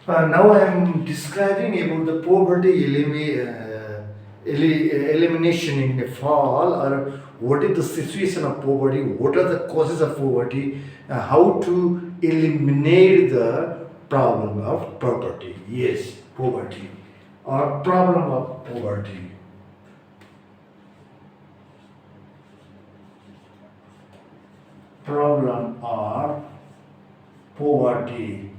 Now I am describing about the poverty elimination in Nepal, or what is the situation of poverty, what are the causes of poverty, how to eliminate the problem of poverty. Yes, poverty or problem of poverty. Problem or poverty.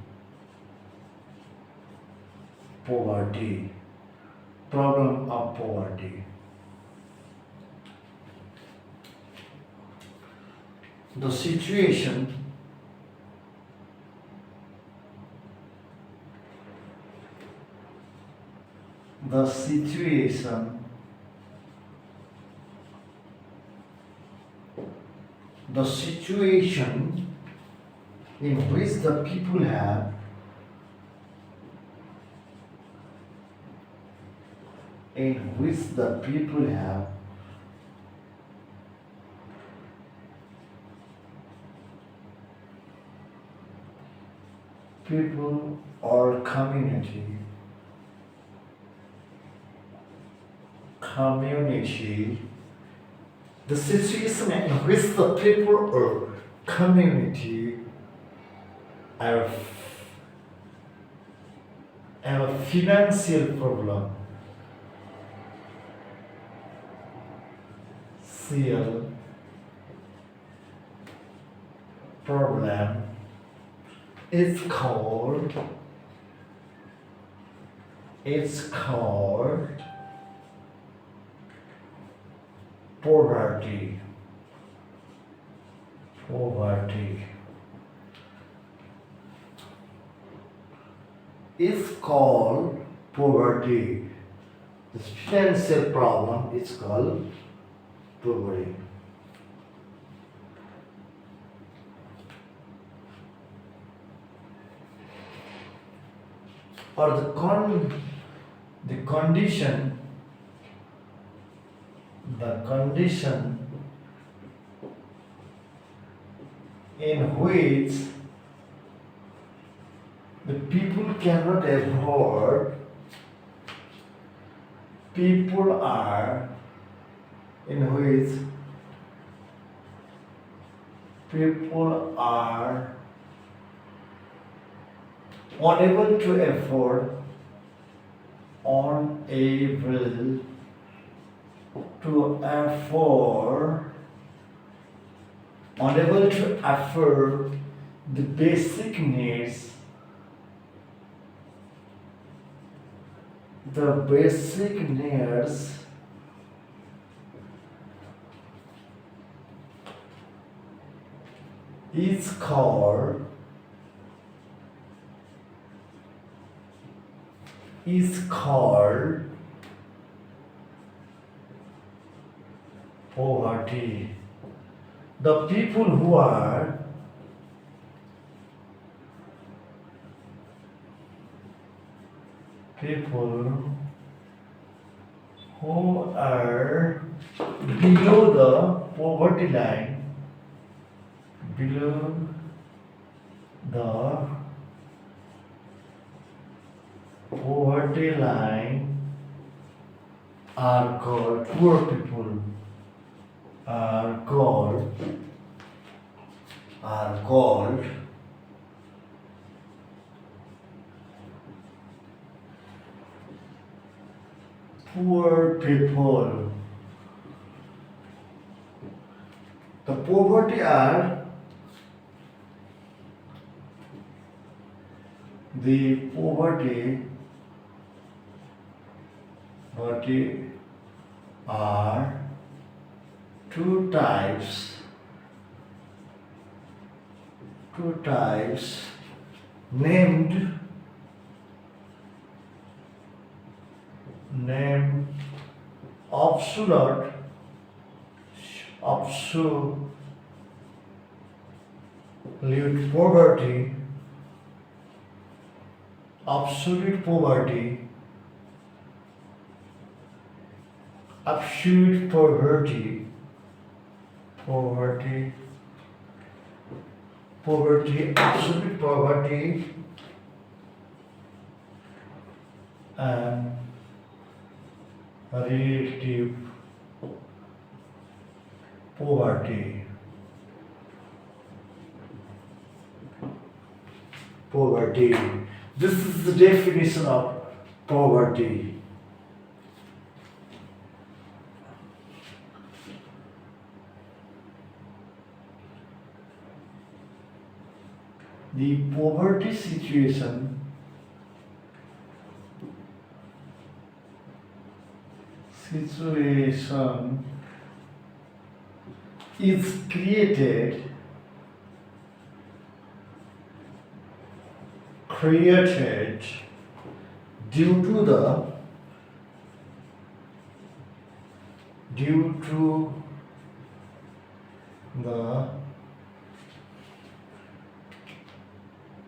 Poverty. Problem of poverty. The situation the situation the situation in which the people have in which the people have people or community, the situation in which the people or community have a financial problem, financial problem it's called poverty. Poverty. It's called poverty. The financial problem is called poverty. Or the condition in which the people cannot afford, people are in which people are unable to afford, unable to afford, unable to afford the basic needs, the basic needs is called poverty. The people who are below the poverty line, below the poverty line are called poor people, are called poor people. The poverty are the poverty are two types named absolute poverty, absolute poverty, absolute poverty, absolute poverty, and relative poverty. Poverty. This is the definition of poverty. The poverty situation is created due to the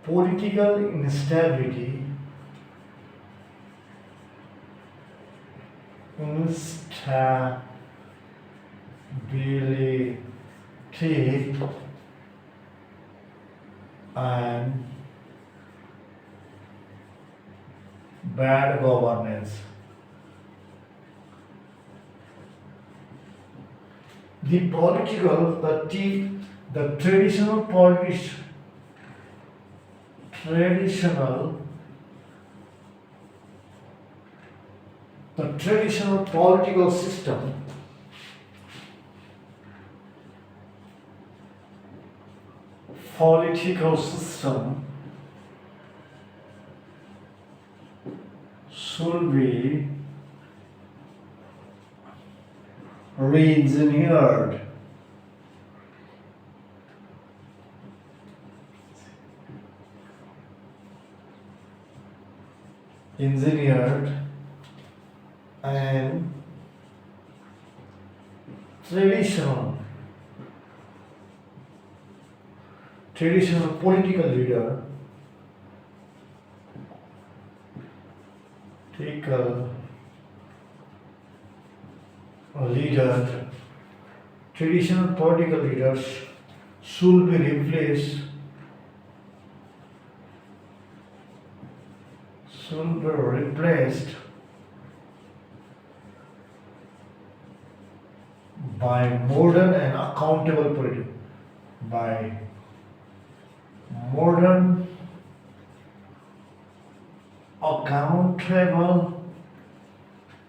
political instability, and bad governance. The political, the traditional political system should be re-engineered. And traditional political leader traditional political leaders should be replaced by modern and accountable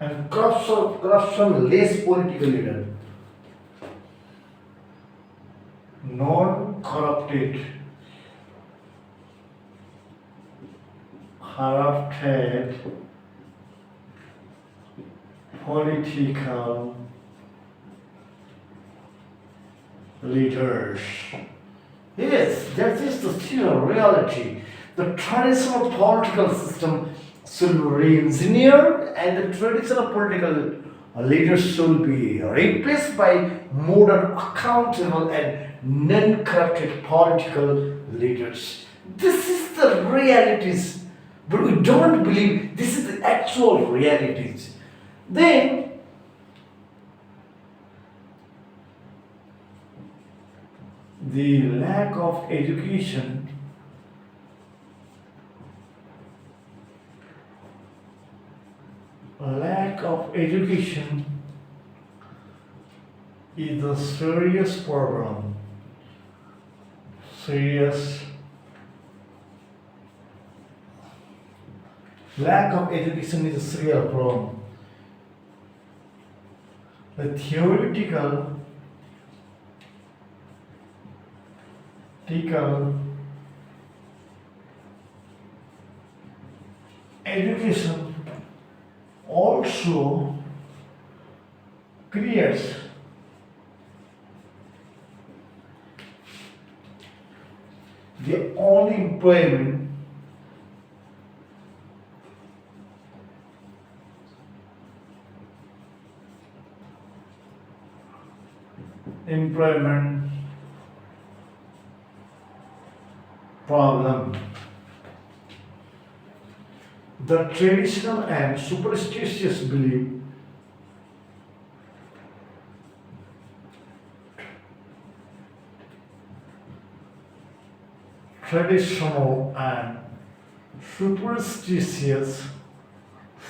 and corruption less political leader, non-corrupted, corrupted political leaders. Yes, that is the still reality. The traditional political system should be re-engineered and the traditional political leaders should be replaced by modern, accountable and non-corrupted political leaders. This is the realities, but we don't believe this is the actual realities. Then the lack of education is a serious problem. Lack of education is a serious problem. The theoretical education also creates the only employment problem. The traditional and superstitious belief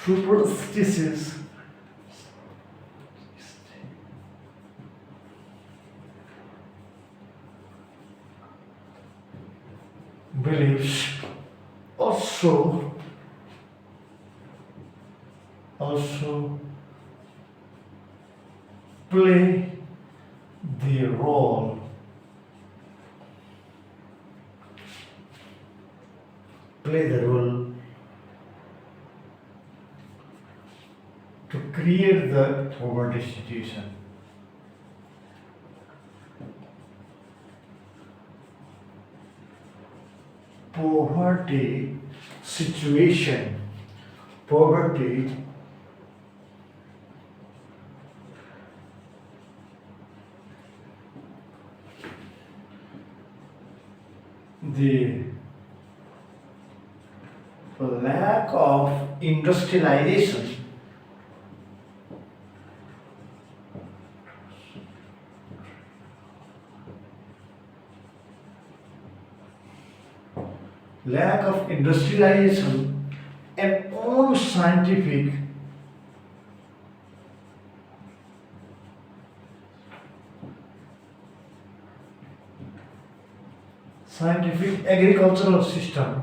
superstitious beliefs also play the role to create the poverty situation. Poverty situation. Poverty the lack of industrialization and all scientific agricultural system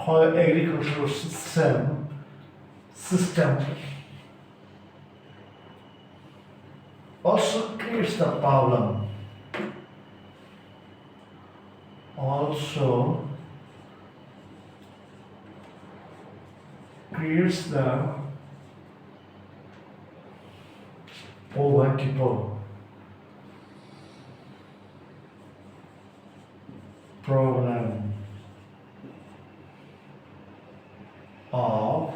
or agricultural system also creates the problem. Also creates the poverty problem of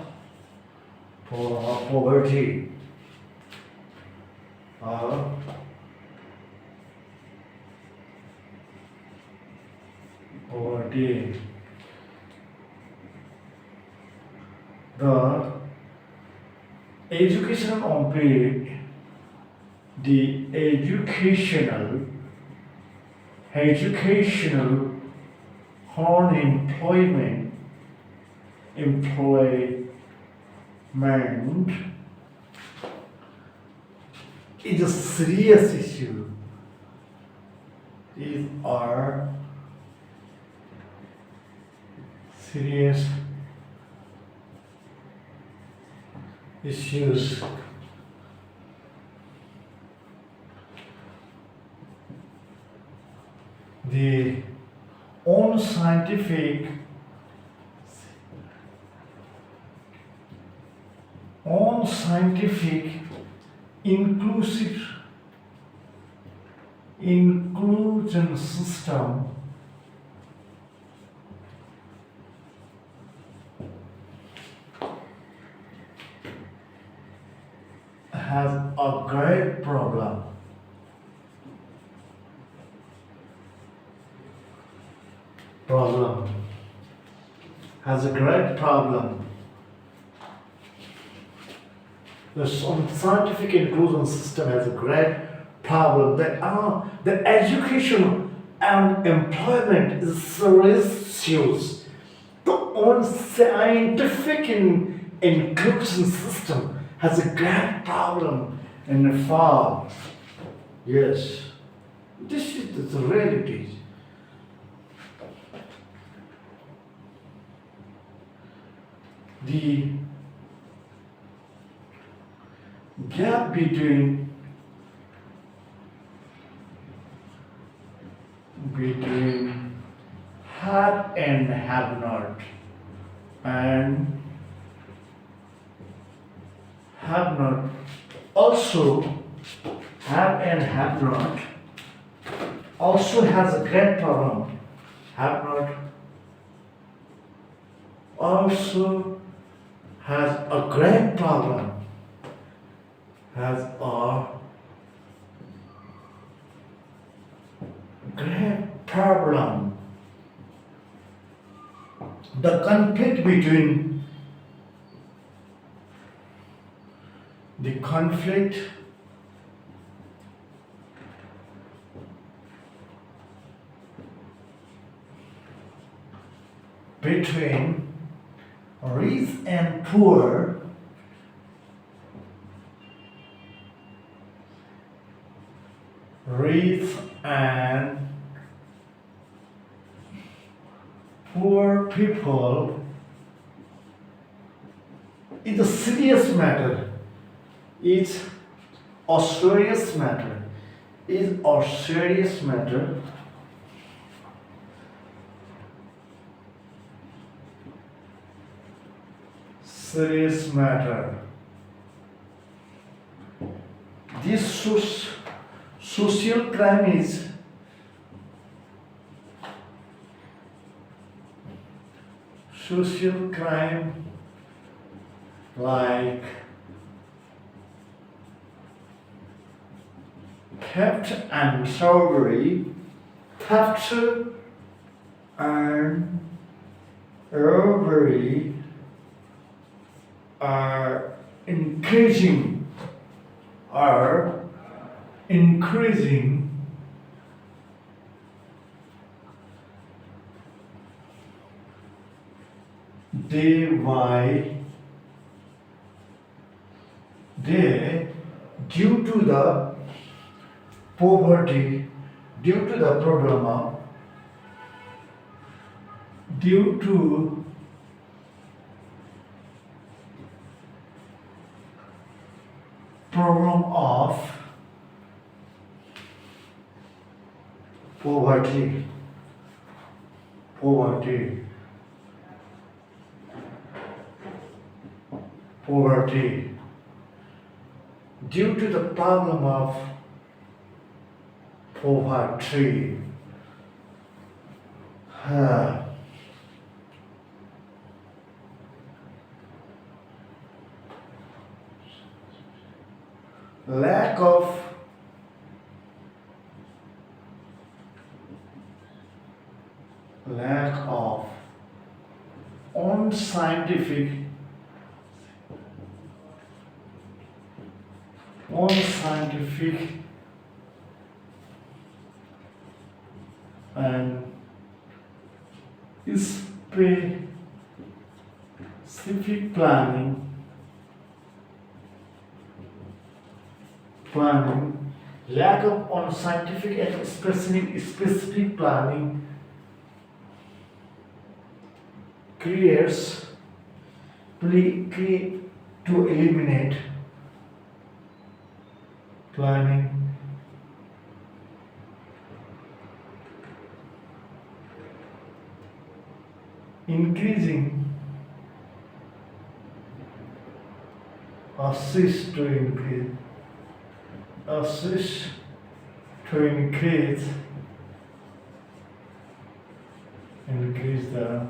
poverty or poverty. The educational period, the educational unemployment is a serious issue. These are serious issues. The unscientific inclusion system has a great problem. Has a great problem. The scientific inclusion system has a great problem. The education and employment is serious issues. The unscientific inclusion system has a great problem in the fall. Yes, this is the reality. The gap between have and have not, and have not also have and have not also has a great problem. Have not also has a great problem. Has a great problem. The conflict between between rich and poor rich and poor people is a serious matter. It's a serious matter. Is a serious matter. Serious matter. This social crime is social crime like theft and robbery, theft and robbery are increasing day by day due to the poverty, due to the due to problem of poverty, due to the problem of poverty. Lack of unscientific and specific planning, lack of unscientific and specific planning creates to eliminate planning increasing assist to increase the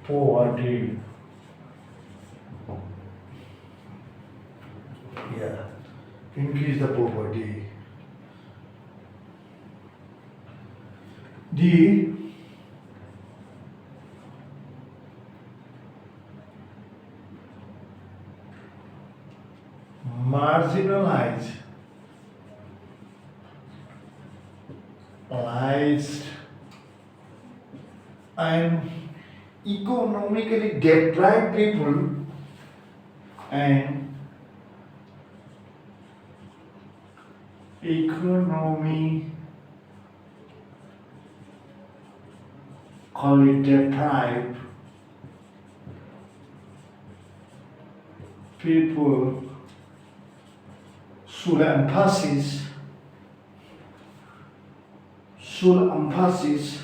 poverty. Yeah, increase the poverty. The marginalized and economically deprived people and economically deprived people should emphasis emphasis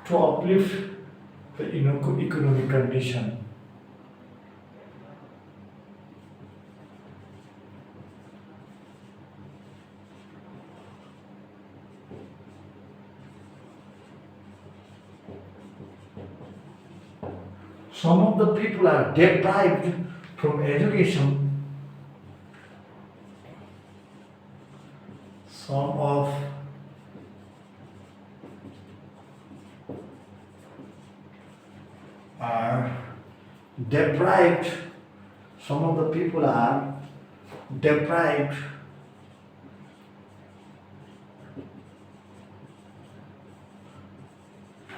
to uplift the economic condition. some of the people are deprived from education. Some of are deprived. Some of the people are deprived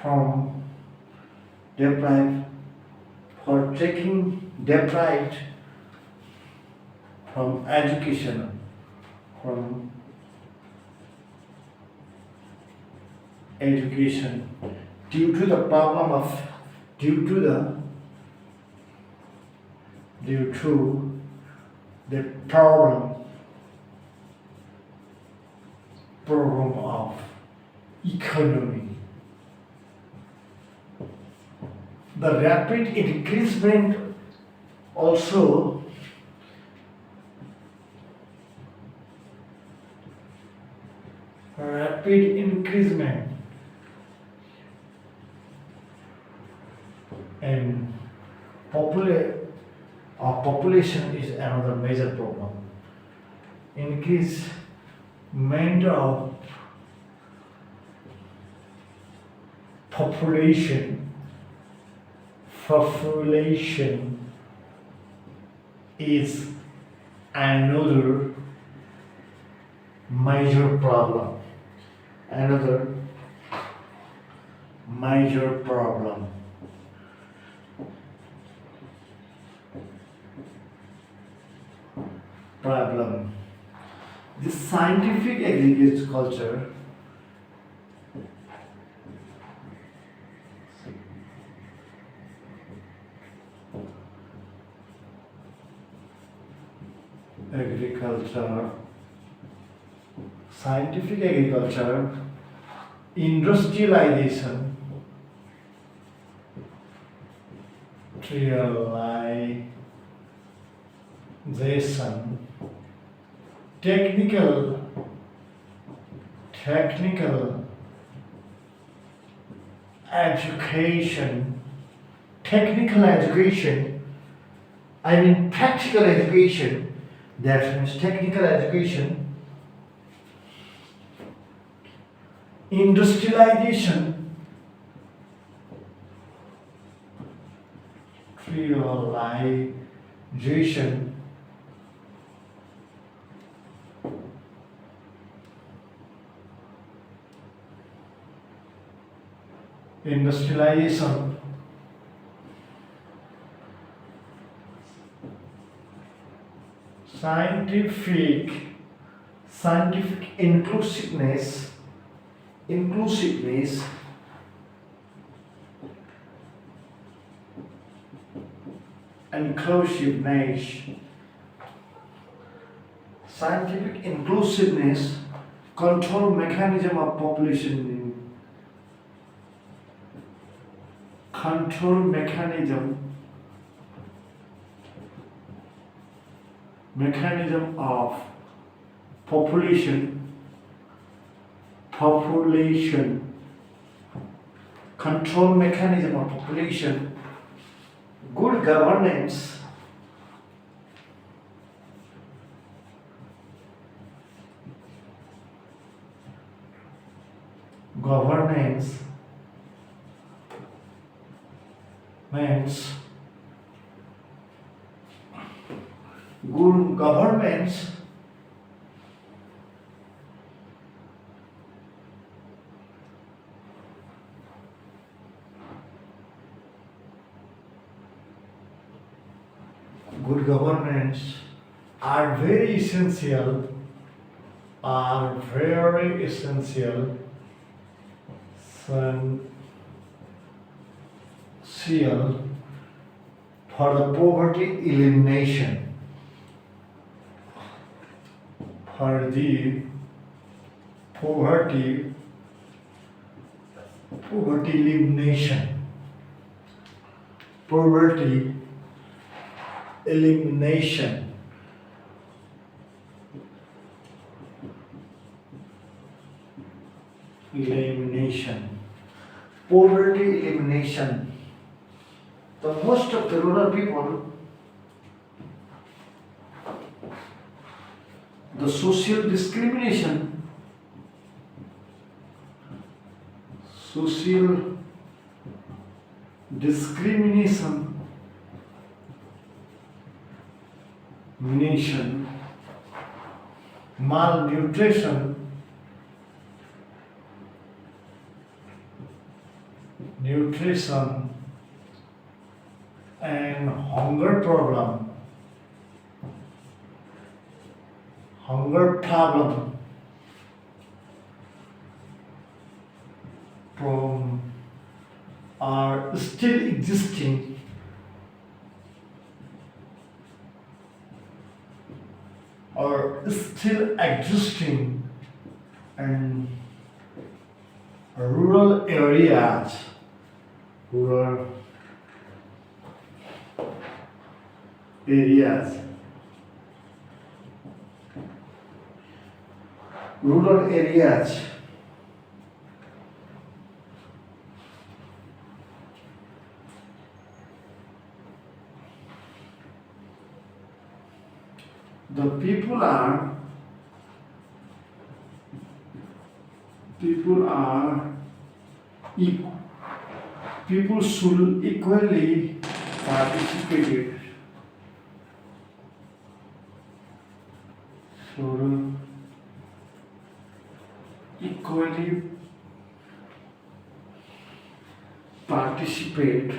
from deprived for taking deprived from education, from education due to the problem of due to the problem of economy. The rapid increasement also rapid increasement in population is another major problem. Increasement of population is another major problem. Another major problem. This scientific agriculture scientific agriculture, industrialization, technical education, I mean practical education, that means technical education, industrialization, industrialization, scientific inclusiveness, scientific inclusiveness, control mechanism of population, control mechanism of population, control mechanism of population, good governance, means good governments, are very essential, for the poverty elimination, for the poverty elimination, poverty elimination, poverty elimination, The most of the rural people, the social discrimination, malnutrition, nutrition, and hunger problem from are still existing in rural areas, rural areas, rural areas. The people are people should equally participate, should equally participate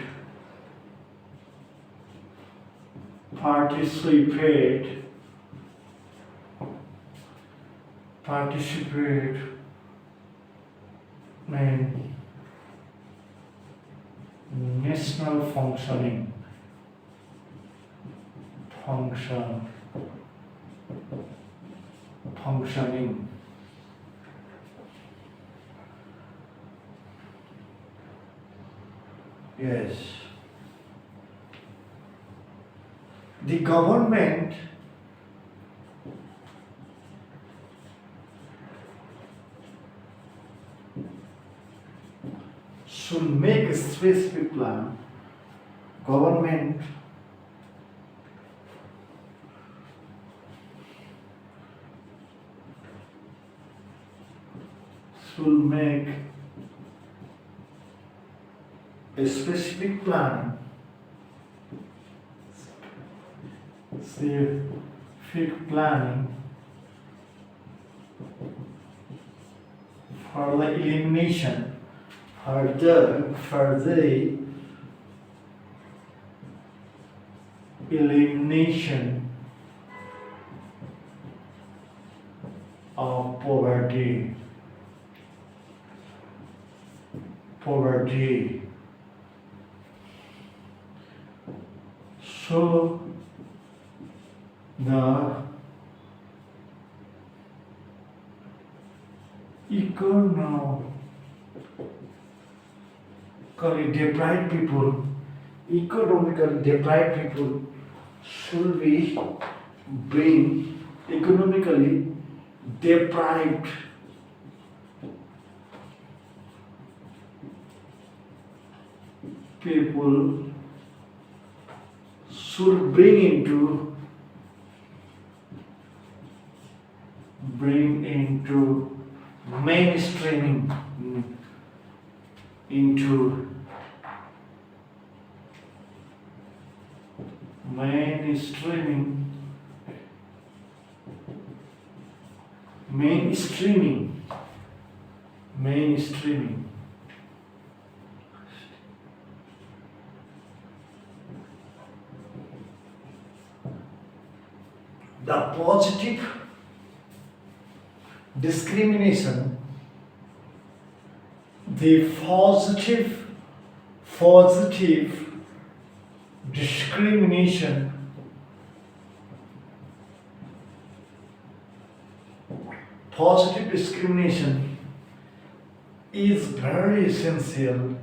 in national functioning. Yes. The government should make a specific plan. Government should make a specific plan for the elimination, for the elimination of poverty. So the economically deprived people should be bring economically deprived people should bring into mainstreaming, into mainstreaming. The positive discrimination, the positive discrimination is very essential,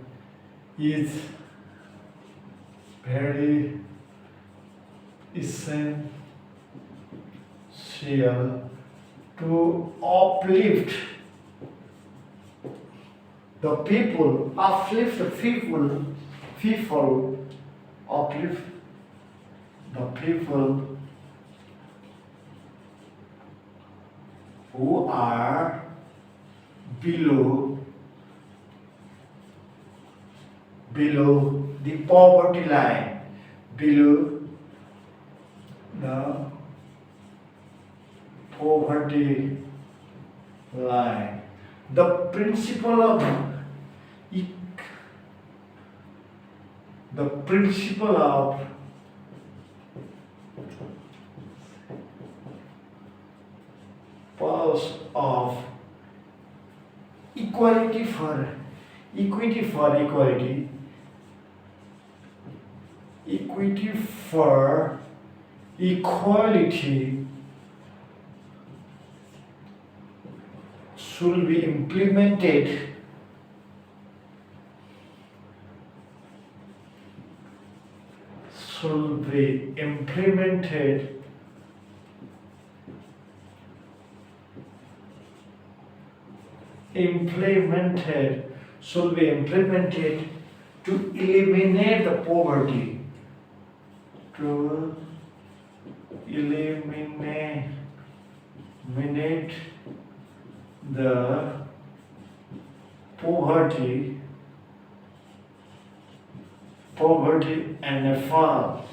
is very essential to uplift the people, uplift the people who are below the poverty line, below the poverty line. The principle of e- the principle of equality for equity for equality, equity for equality should be implemented should be implemented should be implemented to eliminate the poverty, to eliminate the poverty and a fall.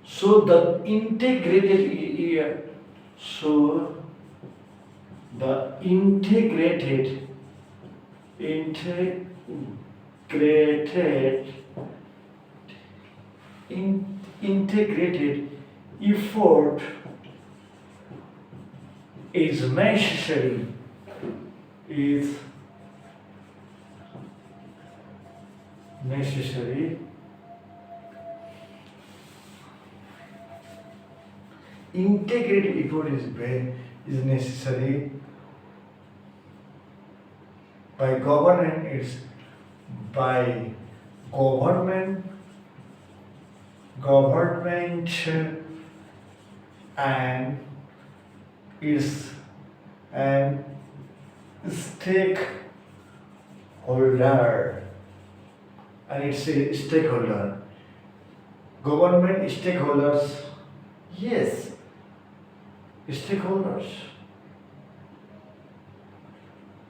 So the integrated so the integrated effort is necessary is necessary integrated effort is necessary by government is by government and is an stakeholder, and it's a stakeholder, government stakeholders, yes, stakeholders.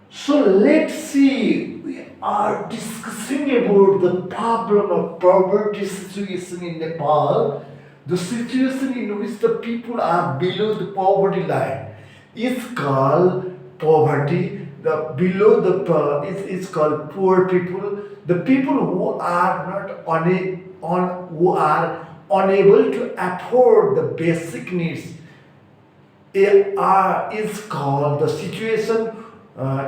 So let's see, we are discussing about the problem of poverty situation in Nepal. The situation in which the people are below the poverty line is called poverty. The below the is called poor people. The people who are not who are unable to afford the basic needs is called the situation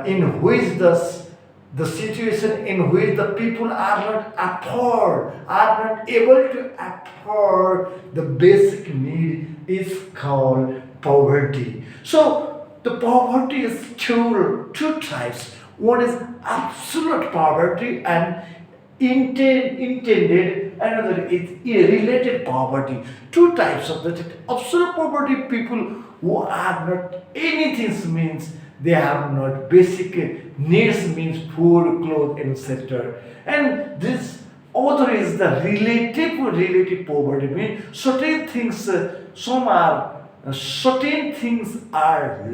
in which the situation in which the people are not able to afford the basic need is called poverty. So the poverty is two types. One is absolute poverty and intended, another is related poverty. Two types of the absolute poverty, people who are not anything, means they have not basic needs, means food, clothes, etc. And this other is the relative poverty, means certain things certain things are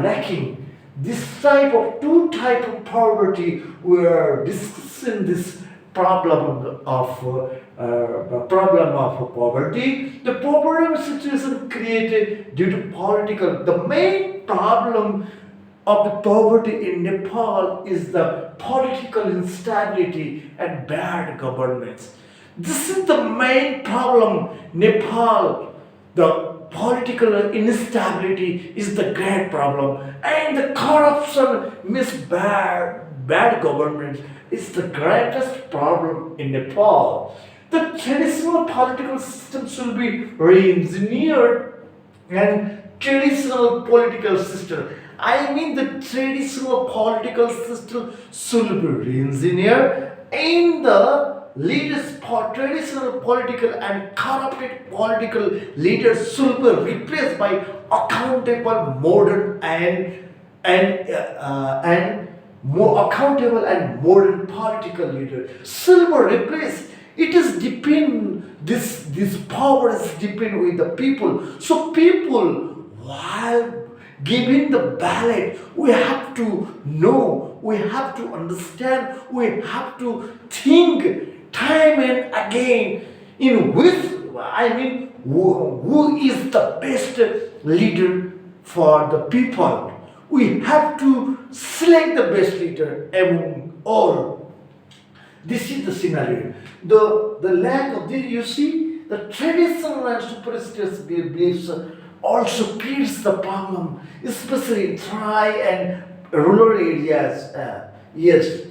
lacking. This type of two type of poverty, we are discussing this problem of poverty. The poverty situation created due to political. The main problem of the poverty in Nepal is the political instability and bad governance. This is the main problem. Nepal, the political instability is the great problem, and the corruption, bad government is the greatest problem in Nepal. The traditional political system should be re-engineered, and traditional political system. I mean, the traditional political system should be re-engineered, in the leaders for traditional political and corrupted political leaders should be replaced by accountable, modern and more accountable and modern political leader. Silver replace. It is depend this power is depend with the people. So people, while giving the ballot, we have to know, we have to understand, we have to think time and again in which, I mean, who is the best leader for the people. We have to select the best leader among all. This is the scenario. The lack of this, you see, the traditional and superstitious beliefs also creates the problem, especially in dry and rural areas. Yes,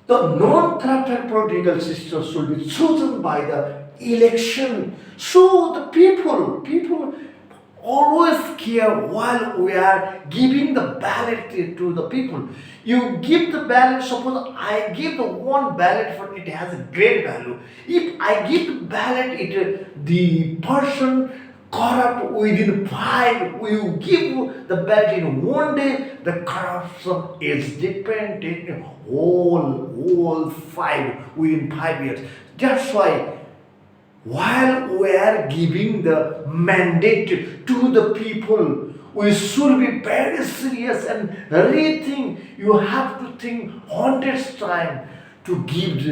the non-corrupted political system should be chosen by the election. So the people always care while we are giving the ballot to the people. You give the ballot, suppose I give the one ballot for it has a great value. If I give the ballot, the person corrupt within five, you give the ballot in one day, the corruption is dependent in whole five within 5 years. That's why while we are giving the mandate to the people, we should be very serious and rethink. You have to think hundreds times to give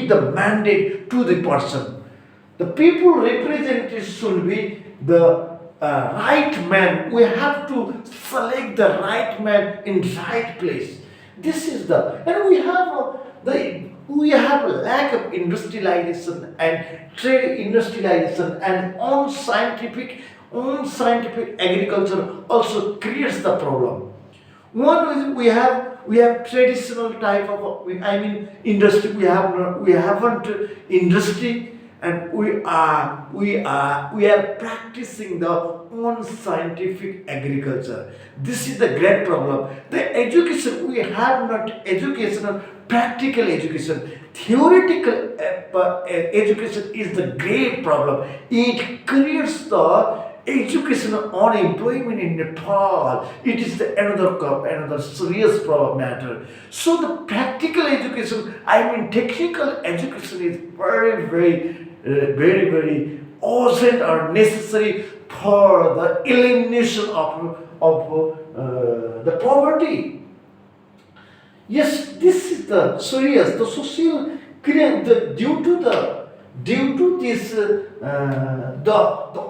the mandate to the person. The people representatives should be the right man. We have to select the right man in right place. This is the, and we have a lack of industrialization and trade industrialization and unscientific agriculture also creates the problem. One is we have traditional type of, I mean, industry. We haven't industry, and we are practicing the unscientific agriculture. This is the great problem. The education, we have not educational practical education. Theoretical education is the great problem. It creates the educational unemployment in Nepal. It is another serious problem matter. So the practical education, I mean technical education, is very urgent or necessary for the elimination of the poverty. Yes, this is the serious, the social due to this the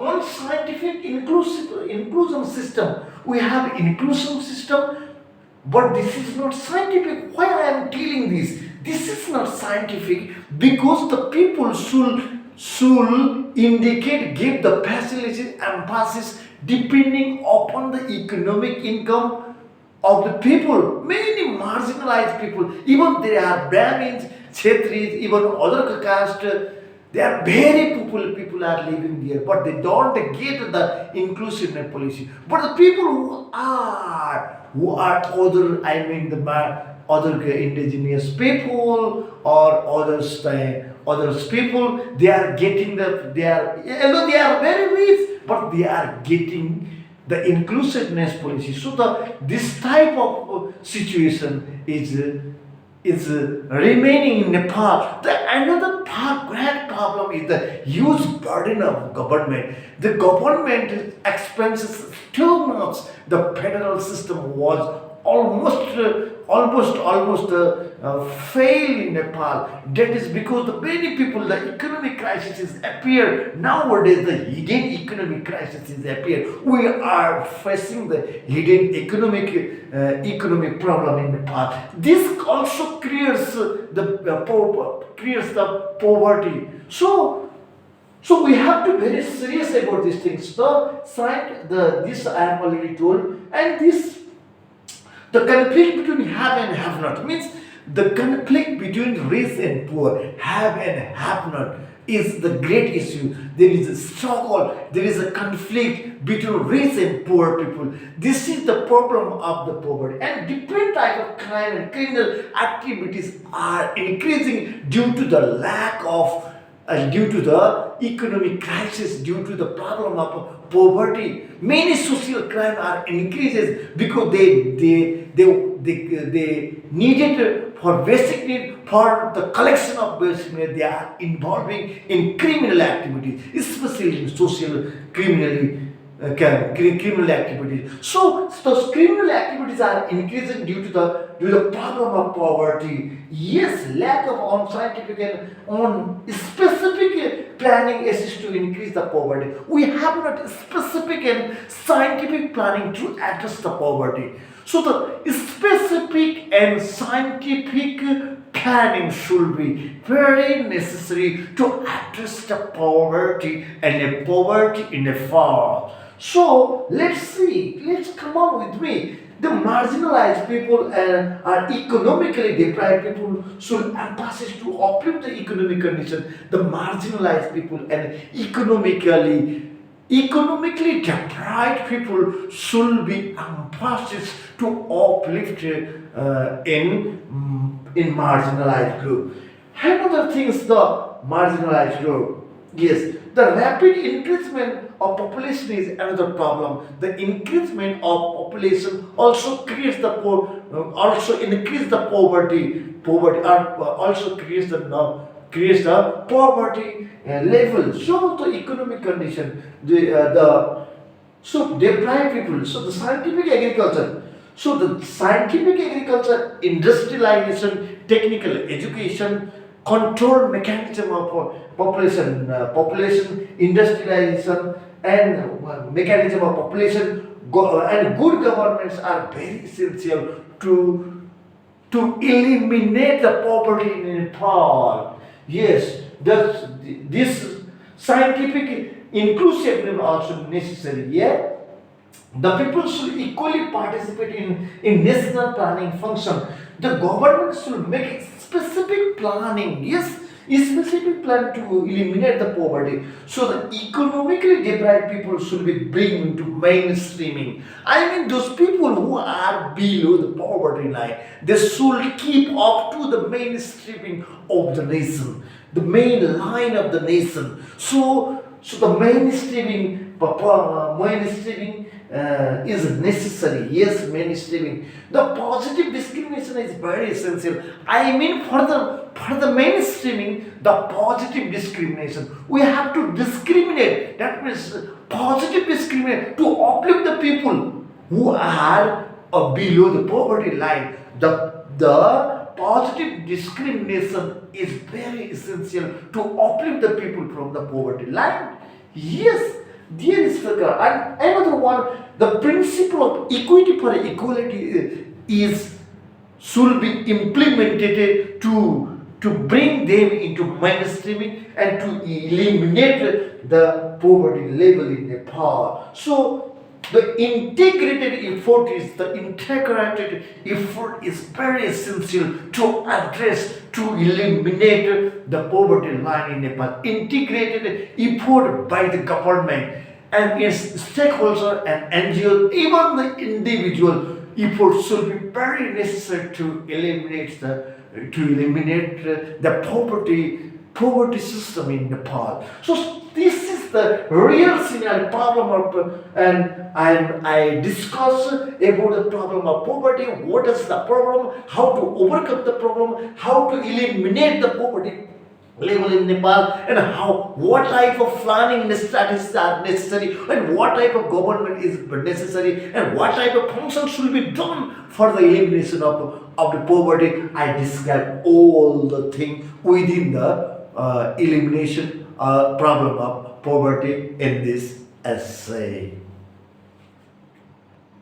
unscientific inclusion system. We have inclusion system, but this is not scientific. Why I am telling this? This is not scientific because the people should indicate, give the facilities, emphasis depending upon the economic income of the people. Many marginalized people, even they are Brahmins, Kshetris, even other caste, they are very people are living there, but they don't get the inclusiveness policy. But the people who are other, I mean other indigenous people or others people, they are getting they are very rich, but they are getting the inclusiveness policy. So this type of situation is remaining in Nepal. The another great problem is the huge burden of government. The government expenses too much. The federal system was almost fail in Nepal. That is because the many people, the economic crisis appear nowadays. The hidden economic crisis appear. We are facing the hidden economic problem in Nepal. This also creates the poverty. So we have to be very serious about these things. This I am already told, and this the conflict between have and have not means the conflict between rich and poor, have and have not, is the great issue. There is a struggle, there is a conflict between rich and poor people. This is the problem of the poverty. And different type of crime and criminal activities are increasing due to the lack of due to the economic crisis, due to the problem of poverty. Many social crime are increases because they needed for basic need, for the collection of basic need, they are involving in criminal activities, especially in social criminal activities. So those criminal activities are increasing due to the problem of poverty. Yes, lack of on scientific and on specific planning assists to increase the poverty. We have not specific and scientific planning to address the poverty. So the specific and scientific planning should be very necessary to address the poverty and the poverty in the fall. So let's see, let's come on with me. The marginalized people and are economically deprived people should emphasize to uplift the economic condition. The marginalized people and economically deprived people should be emphasis to uplift in marginalized group. Another thing is the marginalized group. Yes, the rapid increasement of population is another problem. The increasement of population also creates the also increase the poverty. Poverty also creates the poverty level. So the economic condition, the so deprived people. So the scientific agriculture. So the scientific agriculture, industrialization, technical education, control mechanism of population industrialization and mechanism of population and good governments are very essential to eliminate the poverty in Nepal. Yes, this scientific inclusive also necessary. Yeah, the people should equally participate in national planning function. The government should make specific planning, yes, a specific plan to eliminate the poverty. So the economically deprived people should be bring into mainstreaming. I mean those people who are below the poverty line, they should keep up to the mainstreaming of the nation, the main line of the nation. So the mainstreaming is necessary. Yes, mainstreaming. The positive discrimination is very essential. I mean, for the mainstreaming, the positive discrimination, we have to discriminate. That means positive discriminate to uplift the people who are below the poverty line. The positive discrimination is very essential to uplift the people from the poverty line. Yes, there is and another one, the principle of equity for equality is should be implemented to bring them into mainstreaming and to eliminate the poverty level in Nepal. So the integrated effort is very essential to address, to eliminate the poverty line in Nepal. Integrated effort by the government and its stakeholders and NGOs, even the individual effort should be very necessary to eliminate the poverty system in Nepal. So this is the real scenario problem of I discuss about the problem of poverty. What is the problem? How to overcome the problem? How to eliminate the poverty level in Nepal, and what type of planning strategies are necessary, and what type of government is necessary, and what type of functions should be done for the elimination of the poverty. I describe all the things within the elimination problem of poverty in this essay.